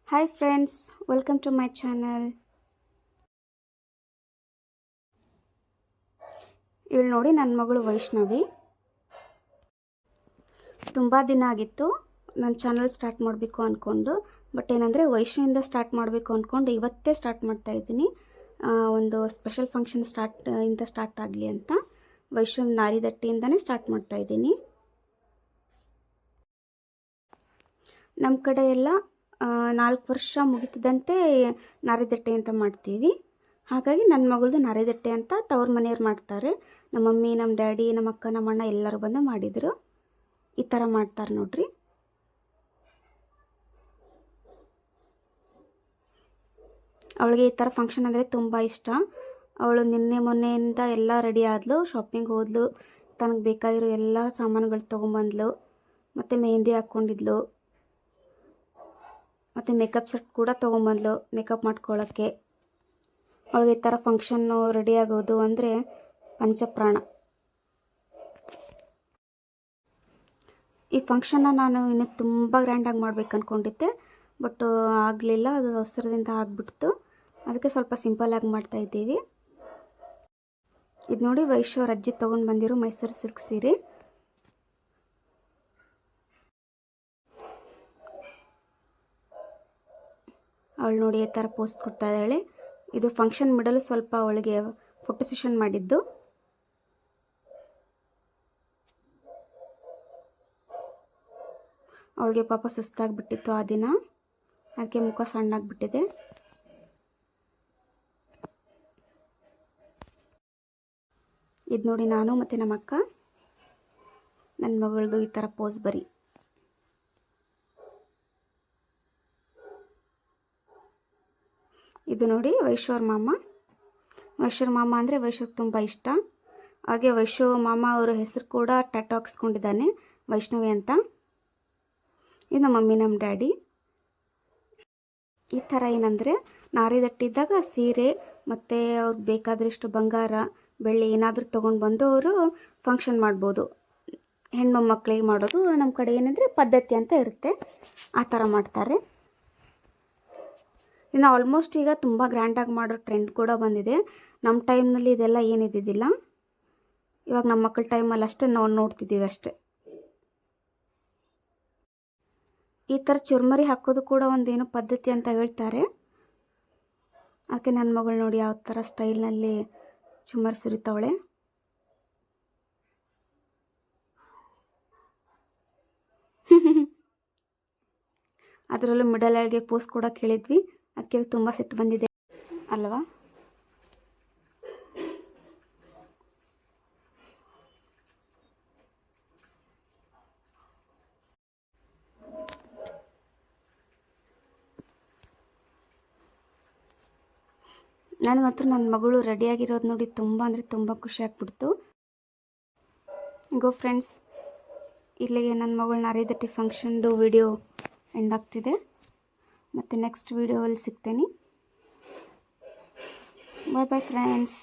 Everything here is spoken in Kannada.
Hi friends, welcome to my channel. ಇವಳು ನೋಡಿ ನನ್ನ ಮಗಳು ವೈಷ್ಣವಿ. ತುಂಬ ದಿನ ಆಗಿತ್ತು ನನ್ನ ಚಾನಲ್ ಸ್ಟಾರ್ಟ್ ಮಾಡಬೇಕು ಅಂದ್ಕೊಂಡು. ಬಟ್ ಏನಂದರೆ ವೈಷ್ಣವಿಂದ ಸ್ಟಾರ್ಟ್ ಮಾಡಬೇಕು ಅಂದ್ಕೊಂಡು ಇವತ್ತೇ ಸ್ಟಾರ್ಟ್ ಮಾಡ್ತಾ ಇದ್ದೀನಿ. ಒಂದು ಸ್ಪೆಷಲ್ ಫಂಕ್ಷನ್ ಸ್ಟಾರ್ಟ್ ಆಗಲಿ ಅಂತ ವೈಷ್ಣವಿ ನಾರಿದಟ್ಟಿಯಿಂದನೇ ಸ್ಟಾರ್ಟ್ ಮಾಡ್ತಾ ಇದ್ದೀನಿ. ನಮ್ಮ ಕಡೆ ಎಲ್ಲ 4 ವರ್ಷ ಮುಗಿತಿದ್ದಂತೆ ನಾರಿದಟ್ಟೆ ಅಂತ ಮಾಡ್ತೀವಿ. ಹಾಗಾಗಿ ನನ್ನ ಮಗಳದು ನಾರಿದಟ್ಟೆ ಅಂತ ತವ್ರ ಮನೆಯವ್ರು ಮಾಡ್ತಾರೆ. ನಮ್ಮ ಮಮ್ಮಿ, ನಮ್ಮ ಡ್ಯಾಡಿ, ನಮ್ಮ ಅಕ್ಕ, ನಮ್ಮ ಅಣ್ಣ ಎಲ್ಲರೂ ಬಂದು ಮಾಡಿದರು. ಈ ಥರ ಮಾಡ್ತಾರೆ ನೋಡ್ರಿ. ಅವಳಿಗೆ ಈ ಥರ ಫಂಕ್ಷನ್ ಅಂದರೆ ತುಂಬ ಇಷ್ಟ. ಅವಳು ನಿನ್ನೆ ಮೊನ್ನೆಯಿಂದ ಎಲ್ಲ ರೆಡಿ ಆದಳು, ಶಾಪಿಂಗ್ ಹೋದ್ಲು, ತನಗೆ ಬೇಕಾಗಿರೋ ಎಲ್ಲ ಸಾಮಾನುಗಳು ತೊಗೊಂಬಂದ್ಲು, ಮತ್ತು ಮೆಹಂದಿ ಹಾಕ್ಕೊಂಡಿದ್ಲು, ಮತ್ತು ಮೇಕಪ್ ಸೆಟ್ ಕೂಡ ತೊಗೊಂಬಂದ್ಲು ಮೇಕಪ್ ಮಾಡ್ಕೊಳ್ಳೋಕ್ಕೆ. ಅವಳಿಗೆ ಈ ಥರ ಫಂಕ್ಷನ್ನು ರೆಡಿ ಆಗೋದು ಅಂದರೆ ಪಂಚಪ್ರಾಣ. ಈ ಫಂಕ್ಷನ್ನ ನಾನು ಇನ್ನೂ ತುಂಬ ಗ್ರ್ಯಾಂಡಾಗಿ ಮಾಡ್ಬೇಕು ಅಂದ್ಕೊಂಡಿದ್ದೆ, ಬಟ್ ಆಗಲಿಲ್ಲ. ಅದು ಅವಸರದಿಂದ ಆಗಿಬಿಡ್ತು. ಅದಕ್ಕೆ ಸ್ವಲ್ಪ ಸಿಂಪಲ್ಲಾಗಿ ಮಾಡ್ತಾಯಿದ್ದೀವಿ. ಇದು ನೋಡಿ ವೈಶ್ವ ಅಜ್ಜಿ ತೊಗೊಂಡು ಬಂದಿರೋ ಮೈಸೂರು ಸಿಲ್ಕ್ ಸೀರೆ. ಅವಳು ನೋಡಿ ಈ ಥರ ಪೋಸ್ಟ್ ಕೊಡ್ತಾ ಇದ್ದಾಳೆ. ಇದು ಫಂಕ್ಷನ್ ಮಿಡಲ್ ಸ್ವಲ್ಪ ಅವಳಿಗೆ ಫೋಟೋ ಸೆಷನ್ ಮಾಡಿದ್ದು. ಅವಳಿಗೆ ಪಾಪ ಸುಸ್ತಾಗಿಬಿಟ್ಟಿತ್ತು ಆ ದಿನ, ಅದಕ್ಕೆ ಮುಖ ಸಣ್ಣಾಗಿಬಿಟ್ಟಿದೆ. ಇದು ನೋಡಿ ನಾನು ಮತ್ತು ನಮ್ಮ ಅಕ್ಕ, ನನ್ನ ಮಗಳದು ಈ ಥರ ಪೋಸ್ ಬರಿ. ಇದು ನೋಡಿ ವೈಶ್ವರ್ ಮಾಮ. ವೈಶ್ವರ್ ಮಾಮ ಅಂದರೆ ವೈಶ್ವರ್ಗೆ ತುಂಬ ಇಷ್ಟ. ಹಾಗೆ ವೈಶ್ವ ಮಾಮ ಅವರ ಹೆಸರು ಕೂಡ ಟ್ಯಾಟೂ ಹಾಕ್ಸ್ಕೊಂಡಿದ್ದಾನೆ, ವೈಷ್ಣವಿ ಅಂತ. ಇದು ನಮ್ಮ ಮಮ್ಮಿ, ನಮ್ಮ ಡ್ಯಾಡಿ. ಈ ಥರ ಏನಂದರೆ ನಾರಿದಟ್ಟಿದ್ದಾಗ ಸೀರೆ ಮತ್ತು ಅವ್ರಿಗೆ ಬೇಕಾದಷ್ಟು ಬಂಗಾರ, ಬೆಳ್ಳಿ ಏನಾದರೂ ತೊಗೊಂಡು ಬಂದು ಅವರು ಫಂಕ್ಷನ್ ಮಾಡ್ಬೋದು. ಹೆಣ್ಮಕ್ಳಿಗೆ ಮಾಡೋದು ನಮ್ಮ ಕಡೆ ಏನಂದರೆ ಪದ್ಧತಿ ಅಂತ ಇರುತ್ತೆ, ಆ ಥರ ಮಾಡ್ತಾರೆ. ಇನ್ನು ಆಲ್ಮೋಸ್ಟ್ ಈಗ ತುಂಬ ಗ್ರ್ಯಾಂಡಾಗಿ ಮಾಡೋ ಟ್ರೆಂಡ್ ಕೂಡ ಬಂದಿದೆ. ನಮ್ಮ ಟೈಮ್ನಲ್ಲಿ ಇದೆಲ್ಲ ಏನಿದ್ದಿದ್ದಿಲ್ಲ. ಇವಾಗ ನಮ್ಮ ಮಕ್ಕಳ ಟೈಮಲ್ಲಿ ಅಷ್ಟೇ ನಾವು ನೋಡ್ತಿದ್ದೀವಿ ಅಷ್ಟೇ. ಈ ಥರ ಚುರ್ಮರಿ ಹಾಕೋದು ಕೂಡ ಒಂದೇನೋ ಪದ್ಧತಿ ಅಂತ ಹೇಳ್ತಾರೆ. ಅದಕ್ಕೆ ನನ್ನ ಮಗಳು ನೋಡಿ ಯಾವ ಥರ ಸ್ಟೈಲ್ನಲ್ಲಿ ಚುಮ್ಮರಿ ಸುರಿತಾವಳೆ. ಅದರಲ್ಲೂ ಮಿಡಲ್ಗೆ ಪೋಸ್ ಕೂಡ ಕೇಳಿದ್ವಿ, ಅದಕ್ಕೆ ತುಂಬ ಸಿಟ್ಟು ಬಂದಿದೆ ಅಲ್ವಾ. ನನಗಂತೂ ನನ್ನ ಮಗಳು ರೆಡಿಯಾಗಿರೋದು ನೋಡಿ ತುಂಬ ಅಂದರೆ ತುಂಬ ಖುಷಿ ಆಗ್ಬಿಡ್ತು. ಗೋ ಫ್ರೆಂಡ್ಸ್, ಇಲ್ಲಿಗೆ ನನ್ನ ಮಗಳು ನಾರಿದಟ್ಟಿ ಫಂಕ್ಷನ್ದು ವಿಡಿಯೋ ಎಂಡ್ ಆಗ್ತಿದೆ. ಮತ್ತು ನೆಕ್ಸ್ಟ್ ವಿಡಿಯೋದಲ್ಲಿ ಸಿಗ್ತೇನೆ. ಬಾಯ್ ಬಾಯ್ ಫ್ರೆಂಡ್ಸ್.